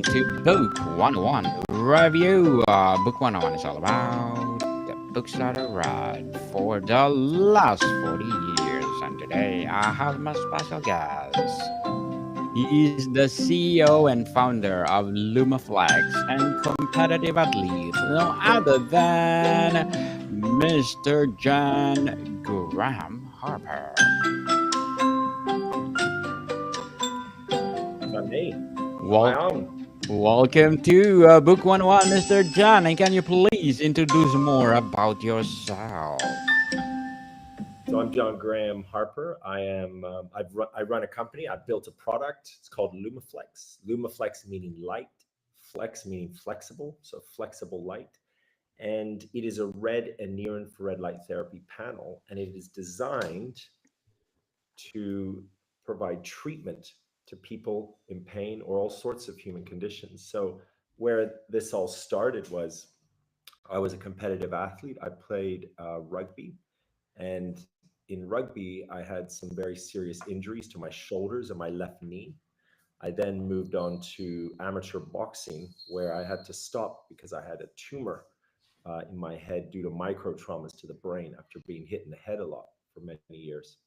to Book 101 Review. Book 101 is all about the books that I read for the last 40 years. And today I have my special guest. He is the CEO and founder of LumaFlex and competitive athlete, no other than Mr. John Harper. Me. Well, My own. welcome to Book 101, Mr. John. And can you please introduce more about yourself? So I'm John Harper. I run a company. I built a product. It's called LumaFlex. LumaFlex meaning light, flex meaning flexible, so flexible light. And it is a red and near infrared light therapy panel, and it is designed to provide treatment to people in pain or all sorts of human conditions. So where this all started was I was a competitive athlete. I played rugby. And in rugby, I had some very serious injuries to my shoulders and my left knee. I then moved on to amateur boxing, where I had to stop because I had a tumor in my head due to micro traumas to the brain after being hit in the head a lot for many years.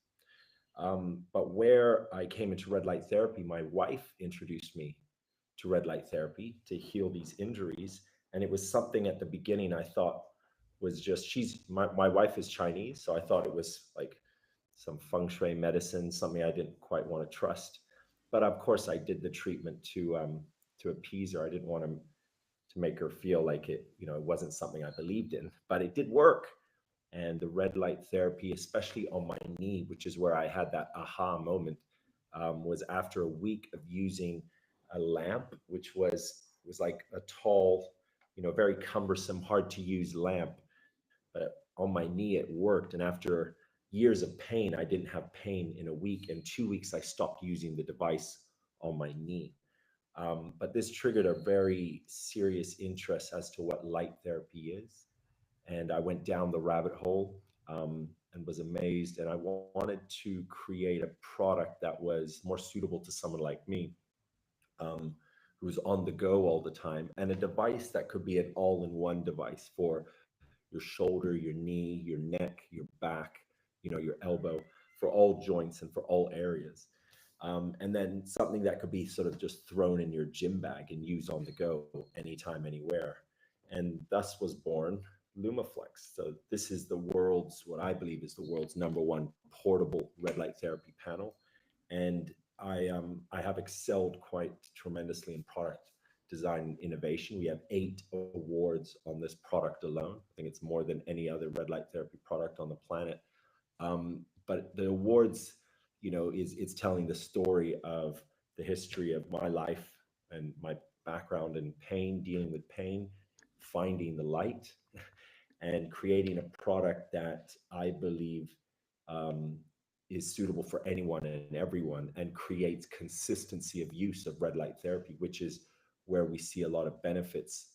But where I came into red light therapy, my wife introduced me to red light therapy to heal these injuries. And it was something at the beginning I thought was just, my wife is Chinese. So I thought it was like some feng shui medicine, something I didn't quite want to trust. But of course I did the treatment to appease her. I didn't want to make her feel like it wasn't something I believed in, but it did work. And the red light therapy, especially on my knee, which is where I had that aha moment, was after a week of using a lamp, which was like a tall, very cumbersome, hard to use lamp. But on my knee, it worked. And after years of pain, I didn't have pain in a week. In 2 weeks, I stopped using the device on my knee. But this triggered a very serious interest as to what light therapy is. And I went down the rabbit hole and was amazed. And I wanted to create a product that was more suitable to someone like me, um, who's on the go all the time, and a device that could be an all-in-one device for your shoulder, your knee, your neck, your back, your elbow, for all joints and for all areas. And then something that could be sort of just thrown in your gym bag and used on the go anytime, anywhere. And thus was born LumaFlex. So this is what I believe is the world's number one portable red light therapy panel. And I have excelled quite tremendously in product design and innovation. We have 8 awards on this product alone. I think it's more than any other red light therapy product on the planet. But the awards, it's telling the story of the history of my life and my background in pain, dealing with pain, finding the light, and creating a product that I believe um, is suitable for anyone and everyone, and creates consistency of use of red light therapy, which is where we see a lot of benefits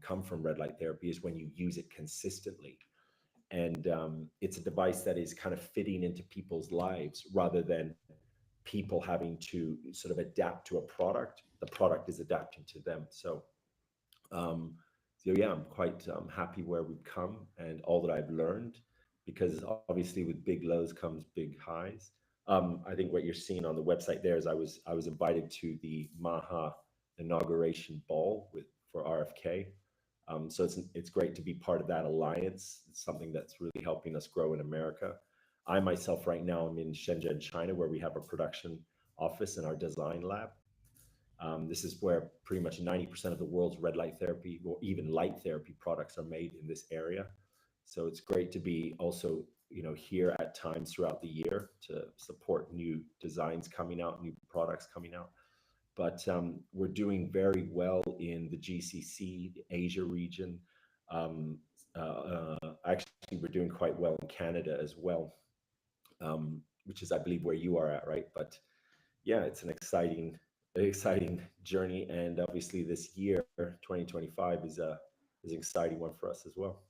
come from red light therapy, is when you use it consistently. And it's a device that is kind of fitting into people's lives rather than people having to sort of adapt to a product. The product is adapting to them. Um, so yeah, I'm quite happy where we've come and all that I've learned, because obviously with big lows comes big highs. I think what you're seeing on the website there is I was invited to the Maha inauguration ball for RFK. So it's great to be part of that alliance. It's something that's really helping us grow in America. I myself right now am in Shenzhen, China, where we have a production office and our design lab. This is where pretty much 90% of the world's red light therapy or even light therapy products are made in this area. So it's great to be also, here at times throughout the year to support new designs coming out, new products coming out. But we're doing very well in the GCC, the Asia region. Actually, we're doing quite well in Canada as well, which is, I believe, where you are at, right? But yeah, it's an exciting journey, and obviously this year, 2025, is an exciting one for us as well.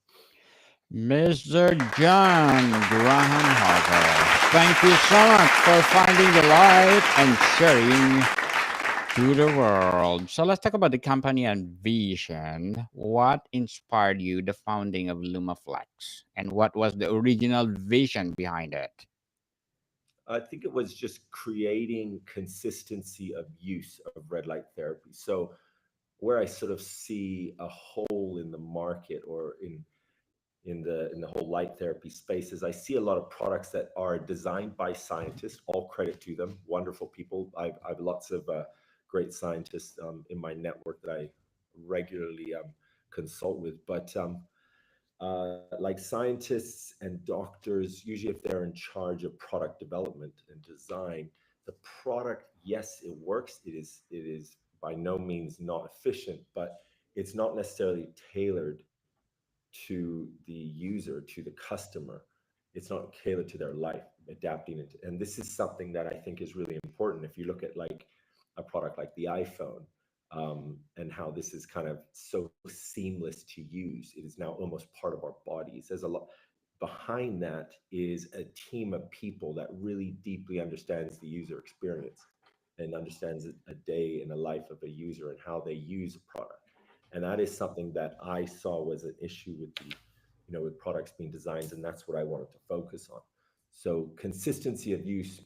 Mr. John Harper, thank you so much for finding the light and sharing to the world. So let's talk about the company and vision. What inspired you the founding of LumaFlex, and what was the original vision behind it? I think it was just creating consistency of use of red light therapy. So where I sort of see a hole in the market or in the whole light therapy space is I see a lot of products that are designed by scientists. All credit to them, wonderful people. I've lots of great scientists in my network that I regularly consult with. But like scientists and doctors, usually if they're in charge of product development and design, the product, yes, it works. It is by no means not efficient, but it's not necessarily tailored to the user, to the customer. It's not tailored to their life, adapting it. And this is something that I think is really important. If you look at like a product like the iPhone, and how this is kind of so seamless to use, it is now almost part of our bodies. There's a lot behind that is a team of people that really deeply understands the user experience and understands a day in the life of a user and how they use a product. And that is something that I saw was an issue with the, with products being designed, and that's what I wanted to focus on. So consistency of use.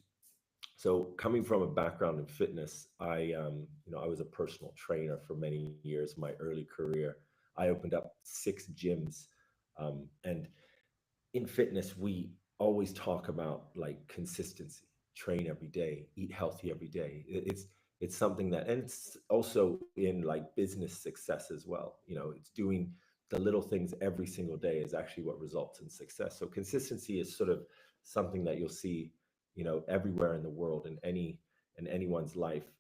So coming from a background in fitness, I was a personal trainer for many years. My early career, I opened up 6 gyms, and in fitness, we always talk about like consistency, train every day, eat healthy every day. It's something that, and it's also in like business success as well. It's doing the little things every single day is actually what results in success. So consistency is sort of something that you'll see, everywhere in the world, in anyone's life,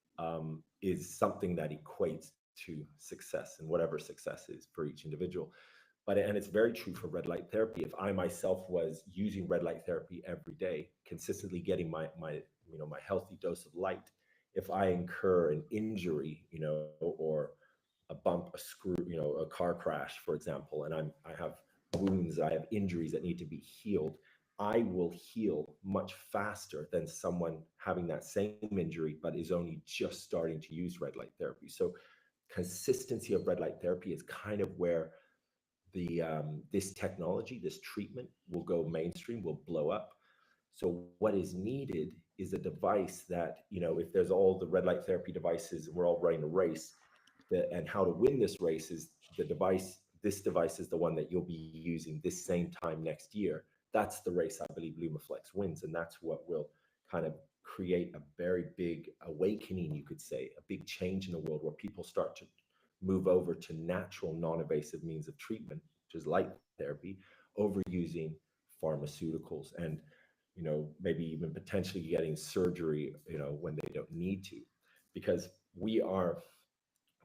is something that equates to success and whatever success is for each individual. But and it's very true for red light therapy. If I myself was using red light therapy every day, consistently getting my healthy dose of light, if I incur an injury, or a bump, a screw, a car crash, for example, and I have wounds, I have injuries that need to be healed, I will heal much faster than someone having that same injury but is only just starting to use red light therapy. So consistency of red light therapy is kind of where the this technology, this treatment will go mainstream, will blow up. So what is needed is a device that, if there's all the red light therapy devices and we're all running a race, and how to win this race is this device is the one that you'll be using this same time next year. That's the race I believe LumaFlex wins, and that's what will kind of create a very big awakening, you could say, a big change in the world where people start to move over to natural non-invasive means of treatment, which is light therapy, over using pharmaceuticals, and maybe even potentially getting surgery, when they don't need to, because we are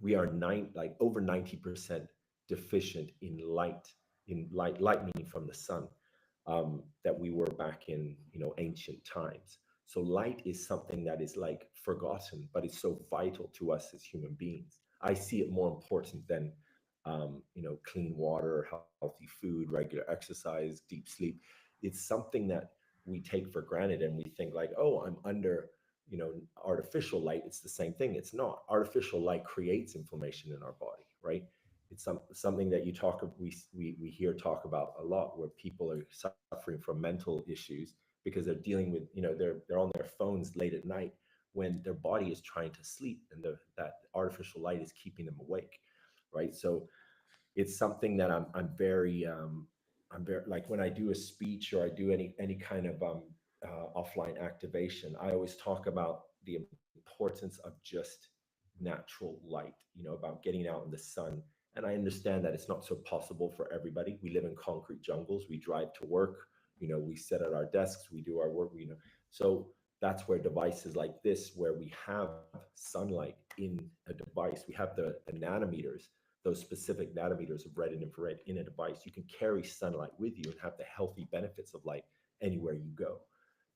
like over 90% deficient in light meaning from the sun, that we were back in ancient times. So light is something that is like forgotten, but it's so vital to us as human beings. I see it more important than clean water, healthy food, regular exercise, deep sleep. It's something that we take for granted, and we think like, oh, I'm under artificial light. It's the same thing. It's not. Artificial light creates inflammation in our body, right? It's something that we hear talk about a lot, where people are suffering from mental issues because they're dealing with, they're on their phones late at night when their body is trying to sleep, and that artificial light is keeping them awake, right? So it's something that I'm very, like when I do a speech or I do any kind of offline activation, I always talk about the importance of just natural light, about getting out in the sun. And I understand that it's not so possible for everybody. We live in concrete jungles, we drive to work, we sit at our desks, we do our work, so that's where devices like this, where we have sunlight in a device, we have the nanometers, those specific nanometers of red and infrared in a device. You can carry sunlight with you and have the healthy benefits of light anywhere you go.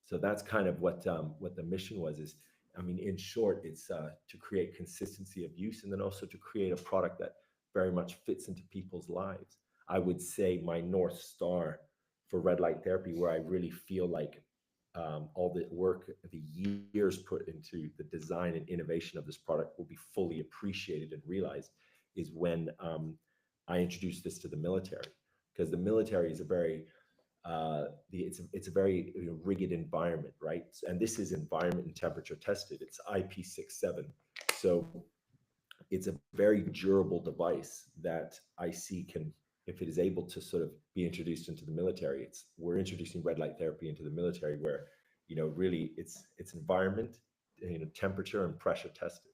So that's kind of what the mission was. Is, I mean, in short, it's to create consistency of use, and then also to create a product that very much fits into people's lives. I would say my North Star for red light therapy, where I really feel like all the work, the years put into the design and innovation of this product will be fully appreciated and realized is when I introduced this to the military, because the military is a very it's a very rigid environment, right? And this is environment and temperature tested. It's IP67, so it's a very durable device that I see can, if it is able to sort of be introduced into the military, it's we're introducing red light therapy into the military where really it's environment, temperature and pressure tested.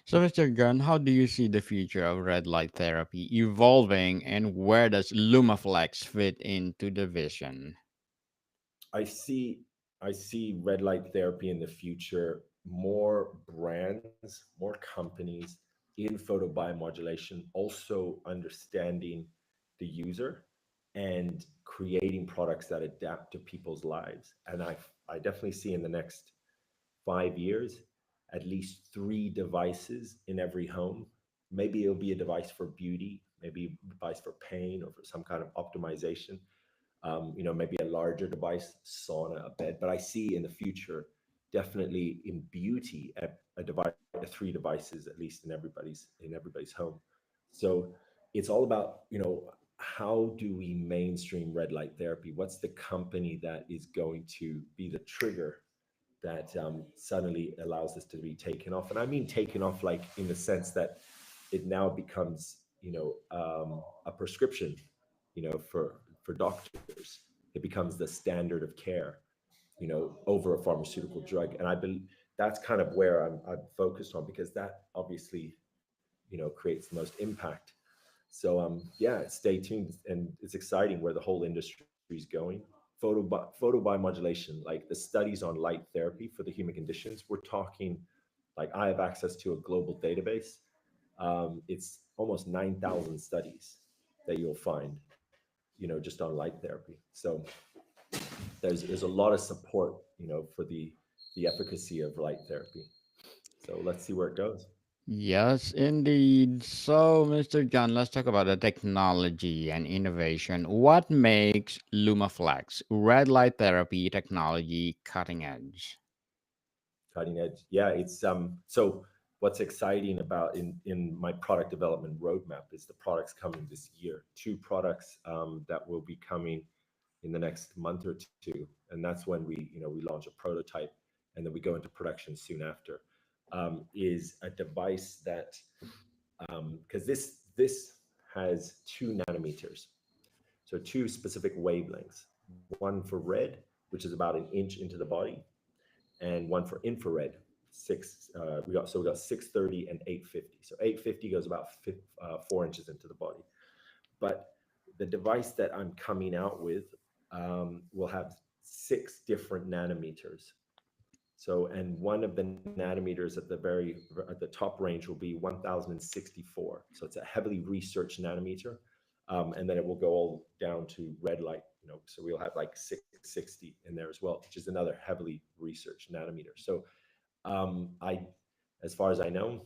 So, Mr. Gunn, how do you see the future of red light therapy evolving, and where does Lumaflex fit into the vision? I see I see red light therapy in the future, more brands, more companies in photobiomodulation, also understanding the user and creating products that adapt to people's lives. And I definitely see in the next 5 years at least three devices in every home. Maybe it'll be a device for beauty, maybe a device for pain or for some kind of optimization, maybe a larger device, sauna, a bed. But I see in the future, definitely in beauty, three devices at least in everybody's home. So it's all about how do we mainstream red light therapy? What's the company that is going to be the trigger that suddenly allows this to be taken off? And I mean taken off like in the sense that it now becomes a prescription for doctors. It becomes the standard of care over a pharmaceutical drug. And I believe that's kind of where I'm focused on, because that obviously creates the most impact. So yeah, stay tuned, and it's exciting where the whole industry is going. Photobiomodulation, like the studies on light therapy for the human conditions, we're talking, like, I have access to a global database. It's almost 9,000 studies that you'll find, just on light therapy. So there's a lot of support, for the efficacy of light therapy. So let's see where it goes. Yes, indeed. So, Mr. John, let's talk about the technology and innovation. What makes Lumaflex red light therapy technology cutting edge? Cutting edge, yeah. It's so what's exciting about in my product development roadmap is the products coming this year. Two products that will be coming in the next month or two, and that's when we launch a prototype, and then we go into production soon after. Is a device that, because this has 2 nanometers, so two specific wavelengths, one for red, which is about an inch into the body, and one for infrared. We got 630 and 850. So 850 goes about 4 inches into the body. But the device that I'm coming out with will have 6 different nanometers. So, and one of the nanometers at the top range will be 1064. So it's a heavily researched nanometer. And then it will go all down to red light, so we'll have like 660 in there as well, which is another heavily researched nanometer. So as far as I know,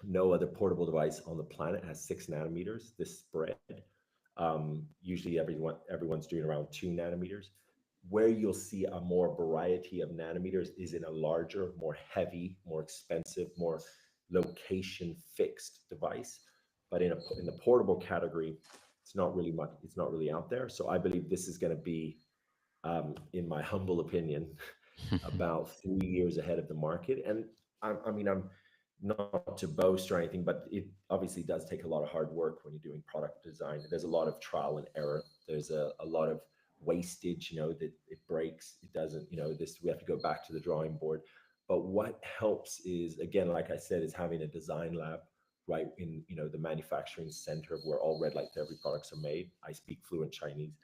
no other portable device on the planet has 6 nanometers this spread. Usually everyone's doing around 2 nanometers. Where you'll see a more variety of nanometers is in a larger, more heavy, more expensive, more location fixed device. But in the portable category, it's not really out there. So I believe this is going to be, in my humble opinion, about 3 years ahead of the market. And I mean, I'm not to boast or anything, but it obviously does take a lot of hard work when you're doing product design. There's a lot of trial and error. There's a lot of wastage, that it breaks, it doesn't, this, we have to go back to the drawing board. But what helps is, again, like I said, is having a design lab right in, the manufacturing center of where all red light therapy products are made. I speak fluent Chinese.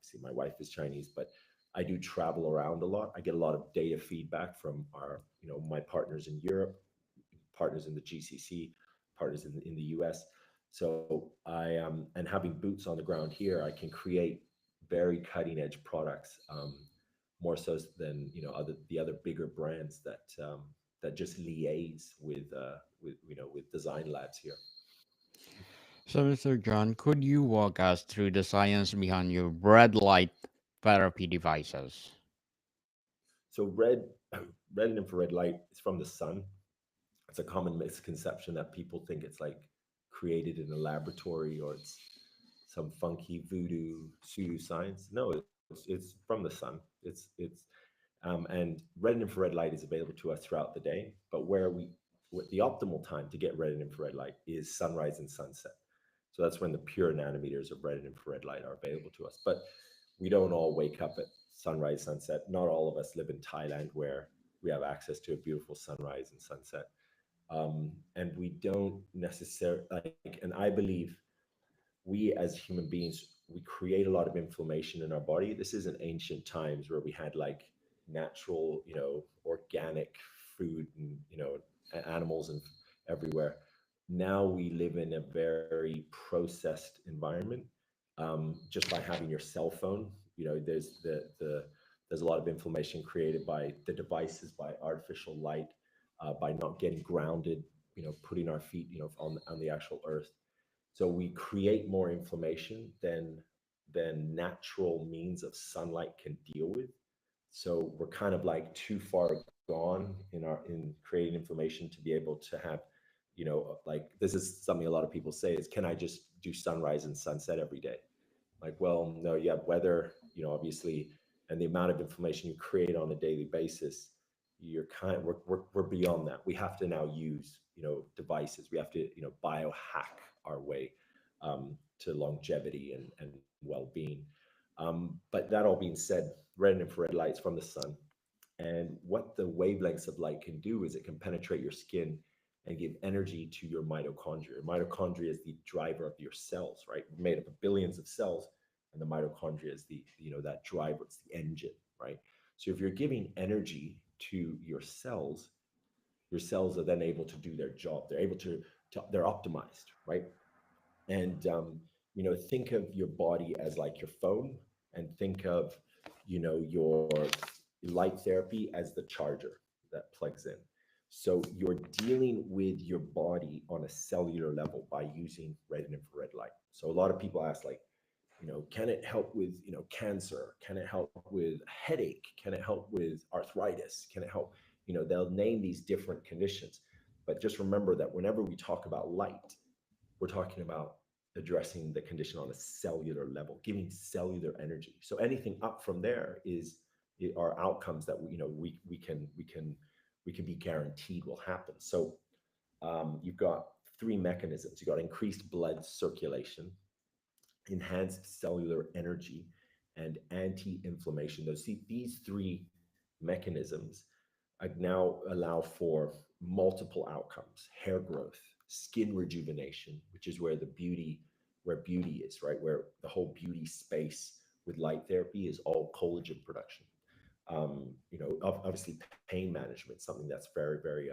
See, my wife is Chinese, but I do travel around a lot. I get a lot of data feedback from my partners in Europe, partners in the GCC, partners in the US. So and having boots on the ground here, I can create very cutting edge products, more so than the other bigger brands that just liaise with design labs here. So, Mr. John, could you walk us through the science behind your red light therapy devices? So red, red and infrared light is from the sun. It's a common misconception that people think it's like created in a laboratory or it's some funky voodoo pseudoscience. No, it's from the sun. And red and infrared light is available to us throughout the day. But what the optimal time to get red and infrared light is sunrise and sunset. So that's when the pure nanometers of red and infrared light are available to us. But we don't all wake up at sunrise, sunset. Not all of us live in Thailand where we have access to a beautiful sunrise and sunset. And we don't necessarily like, and I believe we as human beings, we create a lot of inflammation in our body. This isn't ancient times where we had like natural, organic food and, animals and everywhere. Now we live in a very processed environment. Just by having your cell phone, there's a lot of inflammation created by the devices, by artificial light, by not getting grounded, putting our feet, on the actual earth. So we create more inflammation than natural means of sunlight can deal with. So we're kind of like too far gone in creating inflammation to be able to have, like this is something a lot of people say is, can I just do sunrise and sunset every day? Like, well, no, you have weather, obviously, and the amount of inflammation you create on a daily basis, we're beyond that. We have to now use, devices. We have to, biohack our way to longevity and well-being. But that all being said, red and infrared lights from the sun, and what the wavelengths of light can do is it can penetrate your skin and give energy to your mitochondria. Mitochondria is the driver of your cells, right? We're made up of billions of cells, and the mitochondria is that driver. It's the engine, right? So if you're giving energy to your cells are then able to do their job. They're able to they're optimized, right? And think of your body as like your phone, and think of your light therapy as the charger that plugs in. So you're dealing with your body on a cellular level by using red and infrared light. So a lot of people ask, like, can it help with cancer? Can it help with headache? Can it help with arthritis? Can it help? They'll name these different conditions, but just remember that whenever we talk about light, we're talking about addressing the condition on a cellular level, giving cellular energy. So anything up from there are outcomes that we can be guaranteed will happen. So you've got three mechanisms. You've got increased blood circulation, enhanced cellular energy, and anti-inflammation. These three mechanisms now allow for multiple outcomes: hair growth, skin rejuvenation, which is where beauty is, right? Where the whole beauty space with light therapy is all collagen production. Obviously pain management, something that's very, very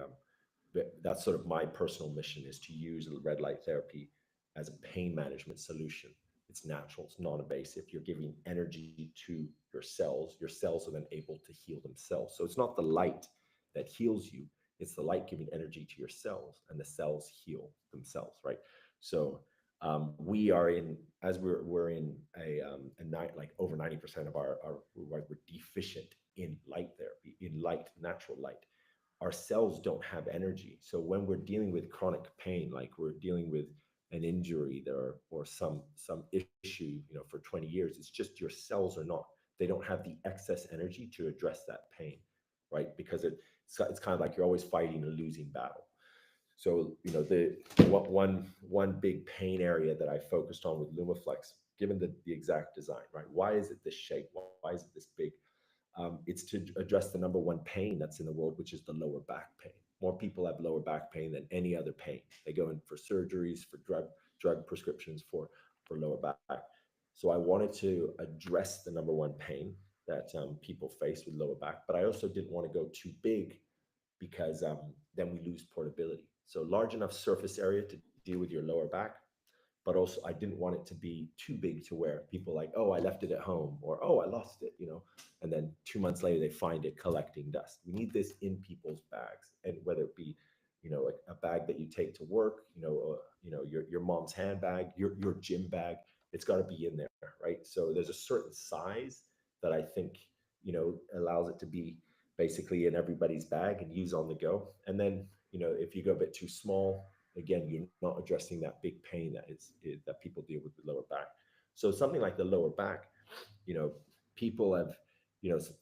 that's sort of my personal mission, is to use red light therapy as a pain management solution. It's natural, it's non-invasive. You're giving energy to your cells. Your cells are then able to heal themselves. So it's not the light that heals you, it's the light giving energy to your cells, and the cells heal themselves, right? So we are in, as we're in a night, like over 90% of our we're deficient in light therapy, in light, natural light. Our cells don't have energy. So when we're dealing with chronic pain, like we're dealing with an injury there, or some issue, for 20 years, it's just your cells are not, they don't have the excess energy to address that pain, right? Because it's kind of like you're always fighting a losing battle. So the one big pain area that I focused on with Lumaflex, given the exact design, right? Why is it this shape? Why is it this big? It's to address the number one pain that's in the world, which is the lower back pain. More people have lower back pain than any other pain. They go in for surgeries, for drug prescriptions for lower back. So I wanted to address the number one pain that people face with lower back, but I also didn't want to go too big, because then we lose portability. So large enough surface area to deal with your lower back, but also I didn't want it to be too big to where people like, oh, I left it at home, or oh, I lost it, and then 2 months later they find it collecting dust. We need this in people's bags, and whether it be, a bag that you take to work, your mom's handbag, your gym bag, it's got to be in there, right? So there's a certain size that I think, allows it to be basically in everybody's bag and use on the go. And then, if you go a bit too small, again, you're not addressing that big pain that people deal with the lower back. So something like the lower back, you know, people have,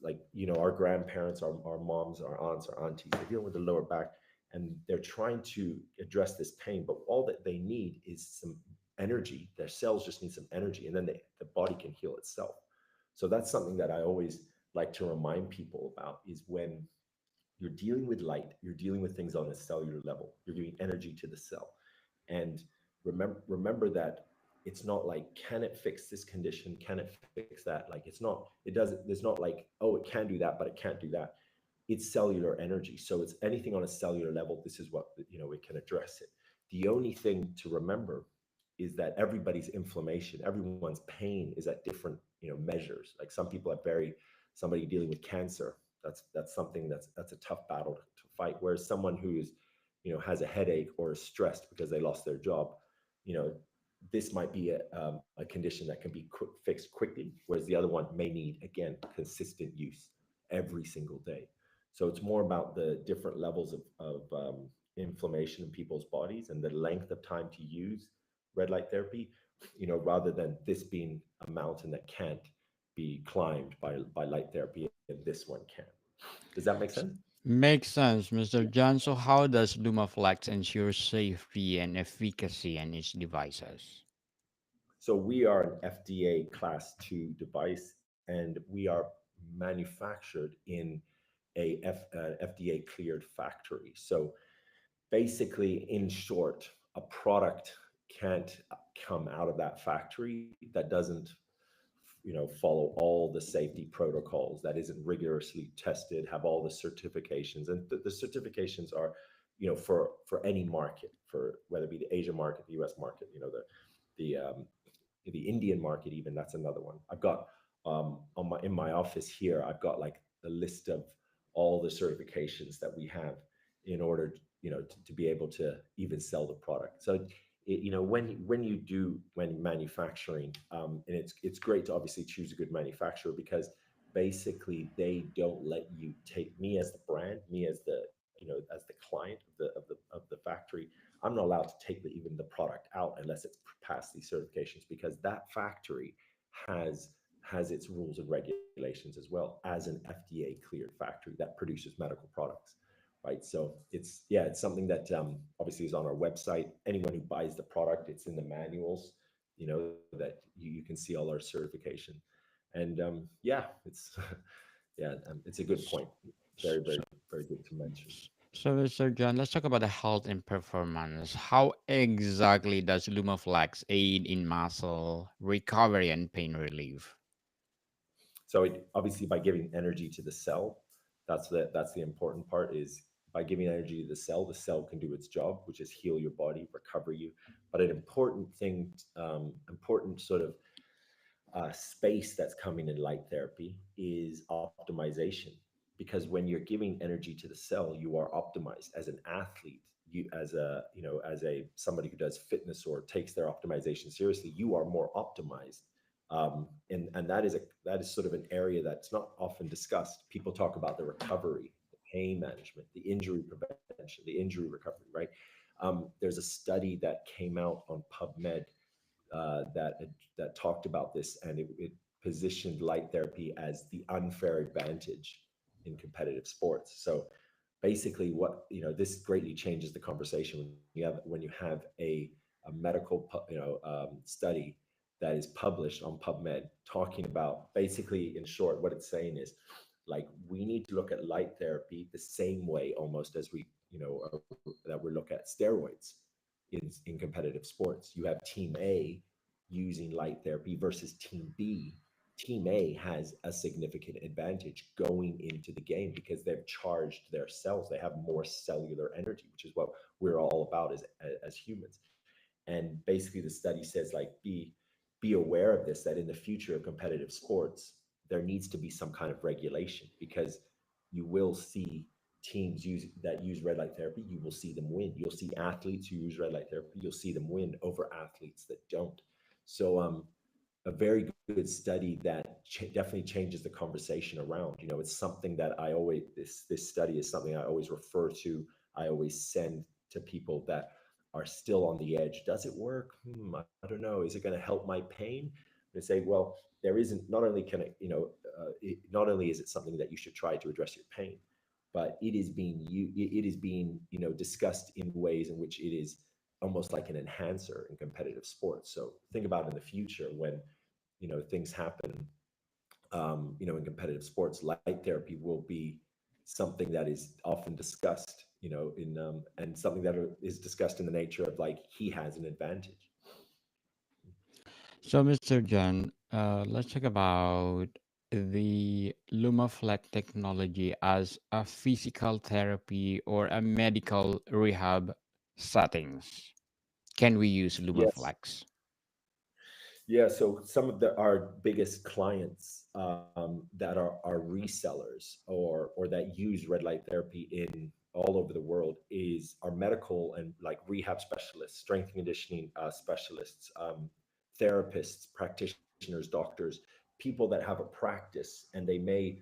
like, our grandparents, our moms, our aunts, our aunties, they're dealing with the lower back, and they're trying to address this pain, but all that they need is some energy. Their cells just need some energy, and then the body can heal itself. So that's something that I always like to remind people about, is when you're dealing with light, you're dealing with things on a cellular level, you're giving energy to the cell. And remember that it's not like, can it fix this condition, can it fix that? Like, it doesn't, there's not like, oh, it can do that but it can't do that. It's cellular energy, so it's anything on a cellular level. This is what, it can address it. The only thing to remember is that everybody's inflammation, everyone's pain is at different, measures. Like, some people have somebody dealing with cancer, that's something that's a tough battle to fight. Whereas someone who's, has a headache or is stressed because they lost their job, you know, this might be a condition that can be fixed quickly, whereas the other one may need, again, consistent use every single day. So it's more about the different levels of inflammation in people's bodies and the length of time to use red light therapy, rather than this being a mountain that can't be climbed by light therapy and this one can. Does that make sense? Makes sense, Mr. John. So, how does LumaFlex ensure safety and efficacy in its devices? So we are an FDA class 2 device, and we are manufactured in FDA cleared factory. So basically, in short, a product can't come out of that factory that doesn't, follow all the safety protocols, that isn't rigorously tested, have all the certifications. And the certifications are, for any market, for whether it be the Asian market, the US market, the Indian market, even, that's another one. I've got, on my in my office here, I've got like a list of all the certifications that we have in order, to be able to even sell the product. So when manufacturing, and it's great to obviously choose a good manufacturer, because basically they don't let you take me as the brand, me as the, as the client of the factory. I'm not allowed to take even the product out unless it's passed these certifications, because that factory has has its rules and regulations as well as an FDA cleared factory that produces medical products, right? So it's something that, obviously, is on our website. Anyone who buys the product, it's in the manuals, that you can see all our certification. And yeah, it's yeah, it's a good S- point. Very, very, So, very good to mention. so, Mr. John, let's talk about the health and performance. How exactly does LumaFlex aid in muscle recovery and pain relief? So obviously, by giving energy to the cell, that's the important part. Is by giving energy to the cell can do its job, which is heal your body, recover you. But an important thing, important sort of space that's coming in light therapy is optimization. Because when you're giving energy to the cell, you are optimized as an athlete. You, as a somebody who does fitness or takes their optimization seriously, you are more optimized. And that is sort of an area that's not often discussed. People talk about the recovery, the pain management, the injury prevention, the injury recovery, right? There's a study that came out on PubMed, that talked about this, and it positioned light therapy as the unfair advantage in competitive sports. So basically, what, this greatly changes the conversation when you have a medical study that is published on PubMed, talking about, basically, in short, what it's saying is, like, we need to look at light therapy the same way almost as we, that we look at steroids in competitive sports. You have team A using light therapy versus team B. Team A has a significant advantage going into the game because they've charged their cells. They have more cellular energy, which is what we're all about as humans. And basically, the study says, like, be aware of this, that in the future of competitive sports, there needs to be some kind of regulation, because you will see teams use red light therapy. You will see them win. You'll see athletes who use red light therapy. You'll see them win over athletes that don't. So a very good study that definitely changes the conversation around. You know, it's something that I always, this study is something I always refer to. I always send to people that are still on the edge. Does it work? I don't know. Is it going to help my pain? They say, well, there isn't. Not only can it, not only is it something that you should try to address your pain, but it is being, discussed in ways in which it is almost like an enhancer in competitive sports. So think about in the future when, things happen, in competitive sports, light therapy will be something that is often discussed, in and something that is discussed in the nature of like he has an advantage. So, Mr. John, let's talk about the Lumaflex technology as a physical therapy or a medical rehab settings. Can we use Yes. Lumaflex? Yeah, so some of our biggest clients, that are resellers or that use red light therapy in all over the world is our medical and like rehab specialists, strength and conditioning specialists, therapists, practitioners, doctors, people that have a practice and they may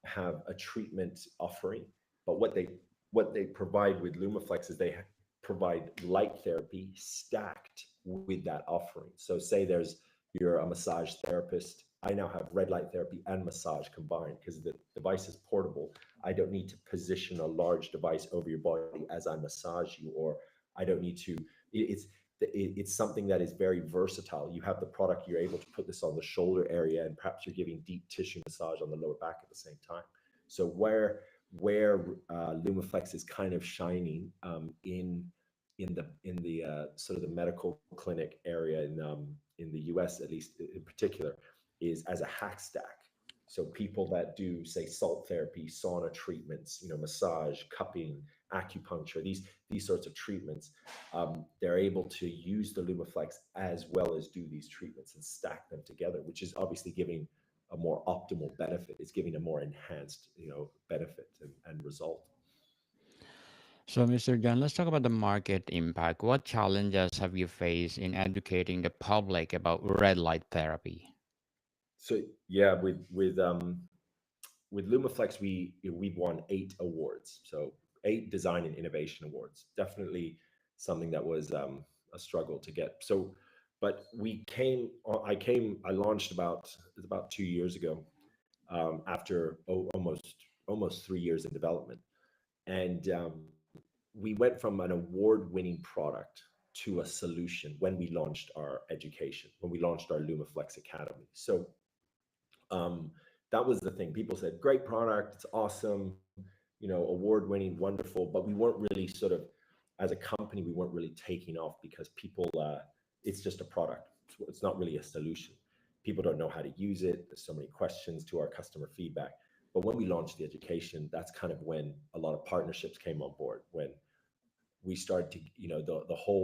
have a treatment offering, but what they provide with Lumaflex is they provide light therapy stacked with that offering. So say you're a massage therapist. I now have red light therapy and massage combined because the device is portable. I don't need to position a large device over your body as I massage you, or I don't need to. It's something that is very versatile. You have the product, you're able to put this on the shoulder area, and perhaps you're giving deep tissue massage on the lower back at the same time. So where Lumaflex is kind of shining, in the sort of the medical clinic area in the US, at least in particular, is as a hack stack. So people that do, say, salt therapy, sauna treatments, massage, cupping, acupuncture, these sorts of treatments, they're able to use the Lumaflex as well as do these treatments and stack them together, which is obviously giving a more optimal benefit. It's giving a more enhanced, benefit and result. So, Mr. John, let's talk about the market impact. What challenges have you faced in educating the public about red light therapy? So yeah, with Lumaflex, we've won 8 awards, so 8 design and innovation awards. Definitely something that was, a struggle to get. So, but I launched about 2 years ago, after almost 3 years in development, and we went from an award-winning product to a solution when we launched our education, when we launched our LumaFlex Academy. So that was the thing. People said, "Great product, it's awesome, award winning, wonderful," but we weren't really sort of, as a company, we weren't really taking off because people, it's just a product. It's not really a solution. People don't know how to use it. There's so many questions to our customer feedback. But when we launched the education, that's kind of when a lot of partnerships came on board. When we started to,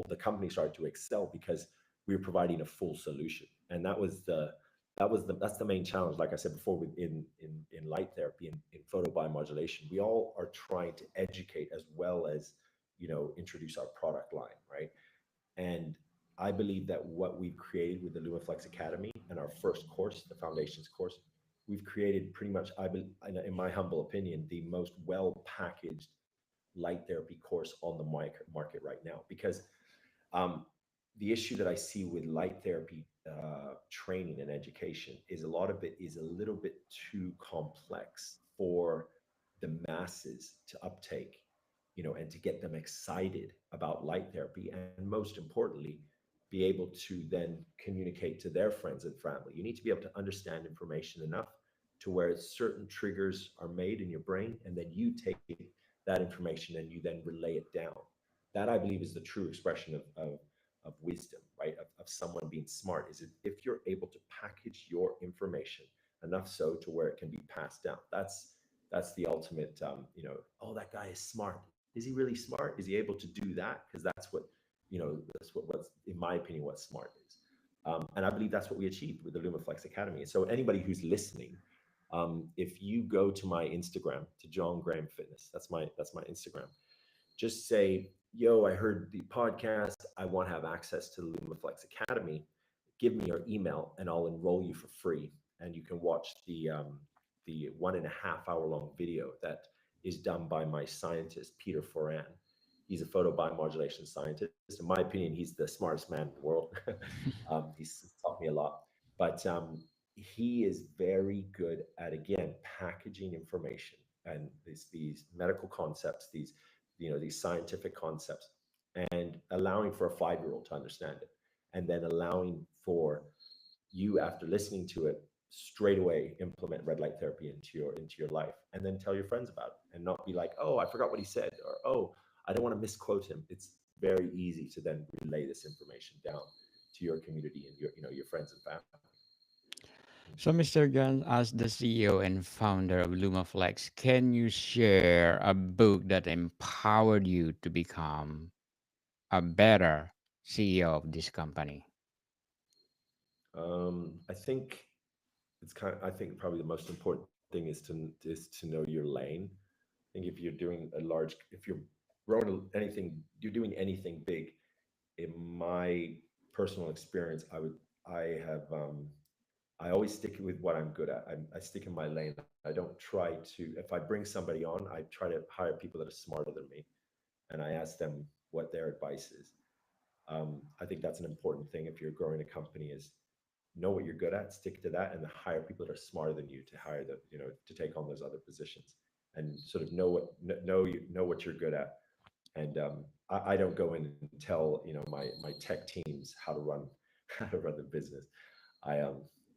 the company started to excel because we were providing a full solution, and that's the main challenge. Like I said before, in light therapy and in photobiomodulation, we all are trying to educate as well as, introduce our product line, right? And I believe that what we've created with the LumaFlex Academy and our first course, the foundations course, we've created pretty much, in my humble opinion, the most well packaged light therapy course on the market right now. Because um, the issue that I see with light therapy training and education is a lot of it is a little bit too complex for the masses to uptake, and to get them excited about light therapy, and most importantly, be able to then communicate to their friends and family. You need to be able to understand information enough to where certain triggers are made in your brain, and then you take that information and you then relay it down. That, I believe, is the true expression of wisdom, right? Of someone being smart, is if you're able to package your information enough so to where it can be passed down. That's the ultimate, oh, that guy is smart. Is he really smart? Is he able to do that? Because what's, in my opinion, what smart is. And I believe that's what we achieved with the LumaFlex Academy. So anybody who's listening, if you go to my Instagram, to John Graham Fitness, that's my Instagram. Just say, "Yo, I heard the podcast. I want to have access to the LumaFlex Academy. give me your email and I'll enroll you for free. And you can watch the 1.5 hour long video that is done by my scientist, Peter Foran. He's a photobiomodulation scientist. In my opinion, he's the smartest man in the world. He's taught me a lot. But he is very good at, again, packaging information and these medical concepts, these these scientific concepts, and allowing for a 5-year-old to understand it, and then allowing for you, after listening to it, straight away implement red light therapy into your life, and then tell your friends about it, and not be like, oh, I forgot what he said, or oh, I don't want to misquote him. It's very easy to then relay this information down to your community and your friends and family. So, Mr. John, as the CEO and founder of LumaFlex, can you share a book that empowered you to become a better CEO of this company? I think I think probably the most important thing is to know your lane. I think if you're doing if you're growing anything, you're doing anything big. In my personal experience, I have, I always stick with what I'm good at. I stick in my lane. I don't try to, if I bring somebody on, I try to hire people that are smarter than me, and I ask them what their advice is. I think that's an important thing if you're growing a company, is know what you're good at, stick to that, and hire people that are smarter than you to hire the, to take on those other positions, and sort of know what you're good at. And I don't go in and tell my tech teams how to run how to run the business. I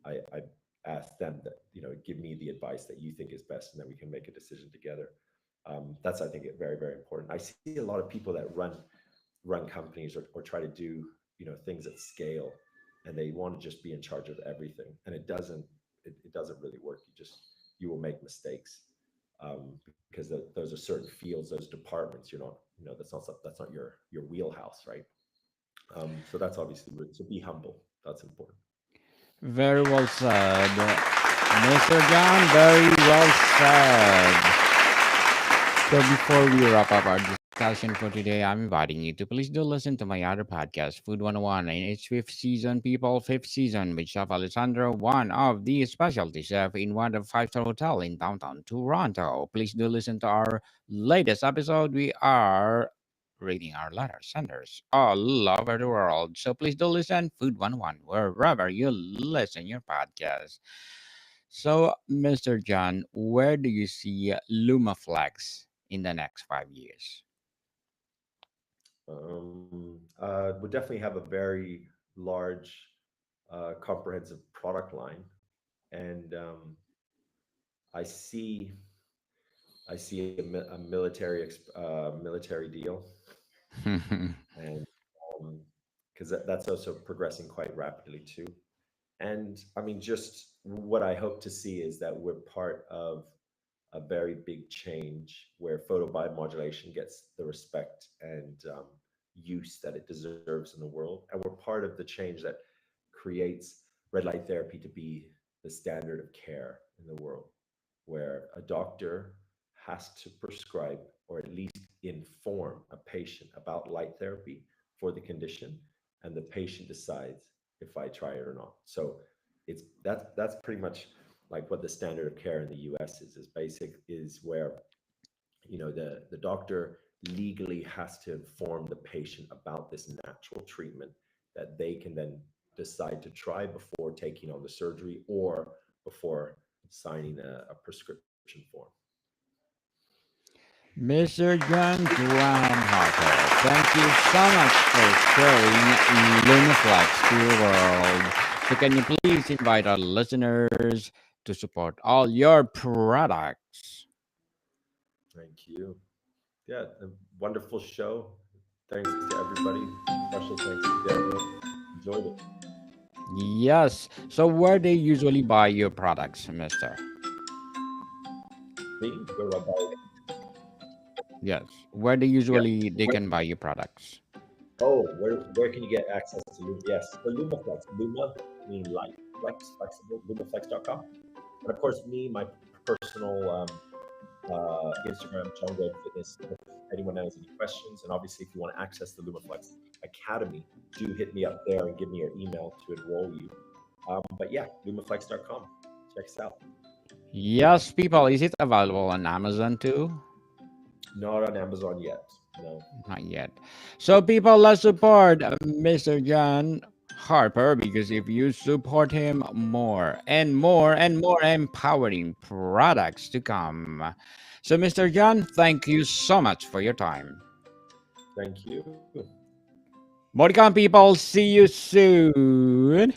I ask them that give me the advice that you think is best, and then we can make a decision together. That's, I think, very, very important. I see a lot of people that run companies, or try to do things at scale, and they want to just be in charge of everything, and it doesn't really work. You will make mistakes, because those are certain fields, those departments. You're not, that's not your wheelhouse, right? So that's obviously so be humble. That's important. Very well said, Mr. John. Very well said. So before we wrap up our discussion for today, I'm inviting you to please do listen to my other podcast, Food 101, in its fifth season, People, fifth season, with Chef Alessandro, one of the specialty chef in one of five-star hotel in downtown Toronto. Please do listen to our latest episode. We are reading our letter senders all over the world. So please do listen, Food 101, wherever you listen your podcast. So, Mr. John, where do you see LumaFlex in the next 5 years? We definitely have a very large, comprehensive product line, and I see a military deal, and because that's also progressing quite rapidly too. And I mean, just what I hope to see is that we're part of a very big change where photobiomodulation gets the respect and use that it deserves in the world. And we're part of the change that creates red light therapy to be the standard of care in the world, where a doctor has to prescribe, or at least inform, a patient about light therapy for the condition, and the patient decides if I try it or not. So that's pretty much like what the standard of care in the US is where the doctor legally has to inform the patient about this natural treatment that they can then decide to try before taking on the surgery, or before signing a prescription form. Mr. John Graham Harper, thank you so much for sharing LumaFlex to the world. So, can you please invite our listeners to support all your products? Thank you. Yeah, a wonderful show. Thanks to everybody. Special thanks to Daniel. Enjoyed it. Yes. So, where they usually buy your products, Mister? Me? Where do I buy it? Yes. Where Yeah. they Where, can buy your products? where can you get access to Luma? Yes, the LumaFlex. Luma meaning light, flex, flexible. LumaFlex.com. And of course, me, my personal Instagram, John Graham Fitness. If anyone has any questions, and obviously if you want to access the LumaFlex, Academy, do hit me up there and give me your email to enroll you. But yeah, lumaflex.com. Check us out. Yes, people. Is it available on Amazon too? Not on Amazon yet. No. Not yet. So, people, let's support Mr. John Harper, because if you support him, more and more and more empowering products to come. So, Mr. John, thank you so much for your time. Thank you. More to come, people. See you soon.